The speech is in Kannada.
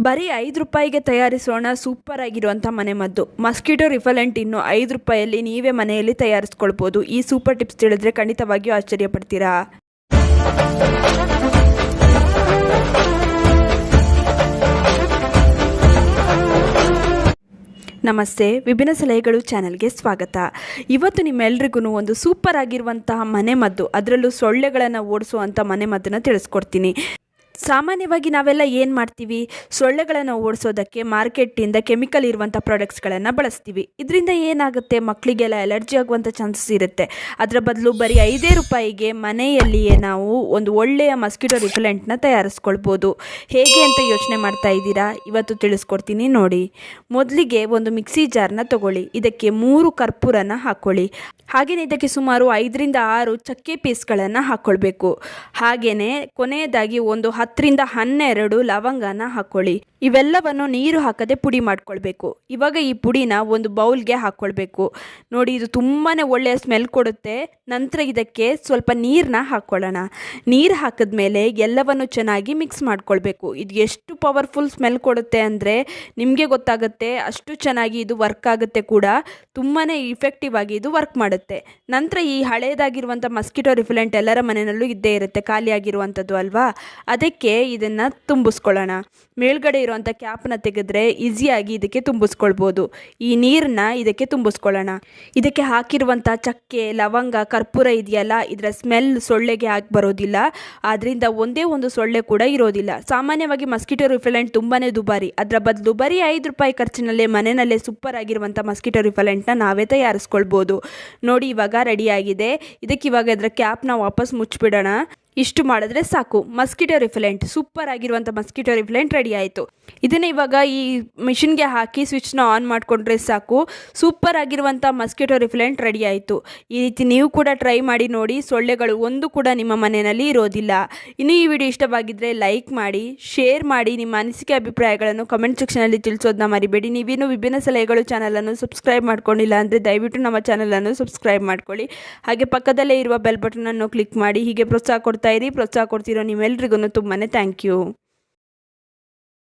ಬರೀ 5 ರೂಪಾಯಿಗೆ ತಯಾರಿಸೋಣ ಸೂಪರ್ ಆಗಿರುವಂಥ ಮನೆಮದ್ದು ಮಸ್ಕಿಟೋ ರಿಫಲೆಂಟ್ ಇನ್ನು 5 ರೂಪಾಯಲ್ಲಿ ನೀವೇ ಮನೆಯಲ್ಲಿ ತಯಾರಿಸ್ಕೊಳ್ಬೋದು. ಈ ಸೂಪರ್ ಟಿಪ್ಸ್ ತಿಳಿದ್ರೆ ಖಂಡಿತವಾಗಿಯೂ ಆಶ್ಚರ್ಯ ಪಡ್ತೀರಾ. ನಮಸ್ತೆ, ವಿಭಿನ್ನ ಸಲಹೆಗಳು ಚಾನಲ್ಗೆ ಸ್ವಾಗತ. ಇವತ್ತು ನಿಮ್ಮೆಲ್ರಿಗೂ ಒಂದು ಸೂಪರ್ ಆಗಿರುವಂತಹ ಮನೆಮದ್ದು, ಅದರಲ್ಲೂ ಸೊಳ್ಳೆಗಳನ್ನು ಓಡಿಸುವಂಥ ಮನೆಮದ್ದನ್ನು ತಿಳಿಸ್ಕೊಡ್ತೀನಿ. ಸಾಮಾನ್ಯವಾಗಿ ನಾವೆಲ್ಲ ಏನು ಮಾಡ್ತೀವಿ, ಸೊಳ್ಳೆಗಳನ್ನು ಓಡಿಸೋದಕ್ಕೆ ಮಾರ್ಕೆಟಿಂದ ಕೆಮಿಕಲ್ ಇರುವಂಥ ಪ್ರಾಡಕ್ಟ್ಸ್ಗಳನ್ನು ಬಳಸ್ತೀವಿ. ಇದರಿಂದ ಏನಾಗುತ್ತೆ, ಮಕ್ಕಳಿಗೆಲ್ಲ ಅಲರ್ಜಿ ಆಗುವಂಥ ಚಾನ್ಸಸ್ ಇರುತ್ತೆ. ಅದರ ಬದಲು ಬರೀ 5 ರೂಪಾಯಿಗೆ ಮನೆಯಲ್ಲಿಯೇ ನಾವು ಒಂದು ಒಳ್ಳೆಯ ಮಸ್ಕಿಟೋ ರಿಫಲೆಂಟ್ನ ತಯಾರಿಸ್ಕೊಳ್ಬೋದು. ಹೇಗೆ ಅಂತ ಯೋಚನೆ ಮಾಡ್ತಾ ಇದ್ದೀರಾ? ಇವತ್ತು ತಿಳಿಸ್ಕೊಡ್ತೀನಿ ನೋಡಿ. ಮೊದಲಿಗೆ ಒಂದು ಮಿಕ್ಸಿ ಜಾರ್ನ ತಗೊಳ್ಳಿ. ಇದಕ್ಕೆ 3 ಕರ್ಪೂರನ ಹಾಕ್ಕೊಳ್ಳಿ. ಹಾಗೆಯೇ ಇದಕ್ಕೆ ಸುಮಾರು 5 ರಿಂದ 6 ಚಕ್ಕೆ ಪೀಸ್ಗಳನ್ನು ಹಾಕ್ಕೊಳ್ಬೇಕು. ಹಾಗೆಯೇ ಕೊನೆಯದಾಗಿ ಒಂದು 10 ರಿಂದ 12 ಲವಂಗನ ಹಾಕ್ಕೊಳ್ಳಿ. ಇವೆಲ್ಲವನ್ನು ನೀರು ಹಾಕದೆ ಪುಡಿ ಮಾಡ್ಕೊಳ್ಬೇಕು. ಇವಾಗ ಈ ಪುಡಿನ ಒಂದು ಬೌಲ್ಗೆ ಹಾಕ್ಕೊಳ್ಬೇಕು. ನೋಡಿ, ಇದು ತುಂಬಾ ಒಳ್ಳೆಯ ಸ್ಮೆಲ್ ಕೊಡುತ್ತೆ. ನಂತರ ಇದಕ್ಕೆ ಸ್ವಲ್ಪ ನೀರನ್ನ ಹಾಕ್ಕೊಳ್ಳೋಣ. ನೀರು ಹಾಕಿದ್ಮೇಲೆ ಎಲ್ಲವನ್ನು ಚೆನ್ನಾಗಿ ಮಿಕ್ಸ್ ಮಾಡ್ಕೊಳ್ಬೇಕು. ಇದು ಎಷ್ಟು ಪವರ್ಫುಲ್ ಸ್ಮೆಲ್ ಕೊಡುತ್ತೆ ಅಂದರೆ ನಿಮಗೆ ಗೊತ್ತಾಗುತ್ತೆ. ಅಷ್ಟು ಚೆನ್ನಾಗಿ ಇದು ವರ್ಕ್ ಆಗುತ್ತೆ ಕೂಡ. ತುಂಬಾ ಇಫೆಕ್ಟಿವ್ ಆಗಿ ಇದು ವರ್ಕ್ ಮಾಡುತ್ತೆ. ನಂತರ ಈ ಹಳೇದಾಗಿರುವಂಥ ಮಸ್ಕಿಟೋ ರಿಫಲೆಂಟ್ ಎಲ್ಲರ ಮನೆಯಲ್ಲೂ ಇದ್ದೇ ಇರುತ್ತೆ, ಖಾಲಿಯಾಗಿರುವಂಥದ್ದು ಅಲ್ವಾ. ಅದಕ್ಕೆ ಇದನ್ನು ತುಂಬಿಸ್ಕೊಳ್ಳೋಣ. ಮೇಲ್ಗಡೆ ಇರುವಂಥ ಕ್ಯಾಪ್ನ ತೆಗೆದ್ರೆ ಈಸಿಯಾಗಿ ಇದಕ್ಕೆ ತುಂಬಿಸ್ಕೊಳ್ಬೋದು. ಈ ನೀರನ್ನ ಇದಕ್ಕೆ ತುಂಬಿಸ್ಕೊಳ್ಳೋಣ. ಇದಕ್ಕೆ ಹಾಕಿರುವಂಥ ಚಕ್ಕೆ, ಲವಂಗ, ಕರ್ಪೂರ ಇದೆಯಲ್ಲ, ಇದರ ಸ್ಮೆಲ್ ಸೊಳ್ಳೆಗೆ ಆಗಿ ಬರೋದಿಲ್ಲ. ಆದ್ದರಿಂದ ಒಂದೇ ಒಂದು ಸೊಳ್ಳೆ ಕೂಡ ಇರೋದಿಲ್ಲ. ಸಾಮಾನ್ಯವಾಗಿ ಮಸ್ಕಿಟೋ ರಿಫಲೆಂಟ್ ತುಂಬಾ ದುಬಾರಿ. ಅದರ ಬದಲು ಬರೀ 5 ರೂಪಾಯಿ ಖರ್ಚಿನಲ್ಲೇ ಮನೆಯಲ್ಲೇ ಸೂಪರ್ ಆಗಿರುವಂಥ ಮಸ್ಕಿಟೋ ರಿಫಲೆಂಟ್ನ ನಾವೇ ತಯಾರಿಸ್ಕೊಳ್ಬೋದು. ನೋಡಿ, ಇವಾಗ ರೆಡಿಯಾಗಿದೆ. ಇದಕ್ಕೆ ಇವಾಗ ಇದರ ಕ್ಯಾಪ್ನ ವಾಪಸ್ ಮುಚ್ಚಿಬಿಡೋಣ. ಇಷ್ಟು ಮಾಡಿದ್ರೆ ಸಾಕು, ಮಸ್ಕಿಟೋ ರಿಫಲೆಂಟ್, ಸೂಪರ್ ಆಗಿರುವಂಥ ಮಸ್ಕಿಟೋ ರಿಫಲೆಂಟ್ ರೆಡಿ ಆಯಿತು. ಇದನ್ನು ಇವಾಗ ಈ ಮಿಷಿನ್ಗೆ ಹಾಕಿ ಸ್ವಿಚ್ನ ಆನ್ ಮಾಡಿಕೊಂಡ್ರೆ ಸಾಕು, ಸೂಪರ್ ಆಗಿರುವಂಥ ಮಸ್ಕಿಟೋ ರಿಫಲೆಂಟ್ ರೆಡಿ ಆಯಿತು. ಈ ರೀತಿ ನೀವು ಕೂಡ ಟ್ರೈ ಮಾಡಿ ನೋಡಿ. ಸೊಳ್ಳೆಗಳು ಒಂದು ಕೂಡ ನಿಮ್ಮ ಮನೆಯಲ್ಲಿ ಇರೋದಿಲ್ಲ. ಇನ್ನು ಈ ವಿಡಿಯೋ ಇಷ್ಟವಾಗಿದ್ದರೆ ಲೈಕ್ ಮಾಡಿ, ಶೇರ್ ಮಾಡಿ. ನಿಮ್ಮ ಅನಿಸಿಕೆ ಅಭಿಪ್ರಾಯಗಳನ್ನು ಕಮೆಂಟ್ ಸೆಕ್ಷನಲ್ಲಿ ತಿಳಿಸೋದನ್ನ ಮರಿಬೇಡಿ. ನೀವೇನು ವಿಭಿನ್ನ ಸಲಹೆಗಳು ಚಾನಲನ್ನು ಸಬ್ಸ್ಕ್ರೈಬ್ ಮಾಡ್ಕೊಂಡಿಲ್ಲ ಅಂದರೆ ದಯವಿಟ್ಟು ನಮ್ಮ ಚಾನಲನ್ನು ಸಬ್ಸ್ಕ್ರೈಬ್ ಮಾಡ್ಕೊಳ್ಳಿ. ಹಾಗೆ ಪಕ್ಕದಲ್ಲೇ ಇರುವ ಬೆಲ್ ಬಟನನ್ನು ಕ್ಲಿಕ್ ಮಾಡಿ. ಹೀಗೆ ಪ್ರೋತ್ಸಾಹ ಕೊಡ್ತಾ ಇರಿ. ಪ್ರೋತ್ಸಾಹ ಕೊಡ್ತಿರೋ ನಿಮ್ಮೆಲ್ರಿಗೂ ತುಂಬಾ ಥ್ಯಾಂಕ್ ಯು.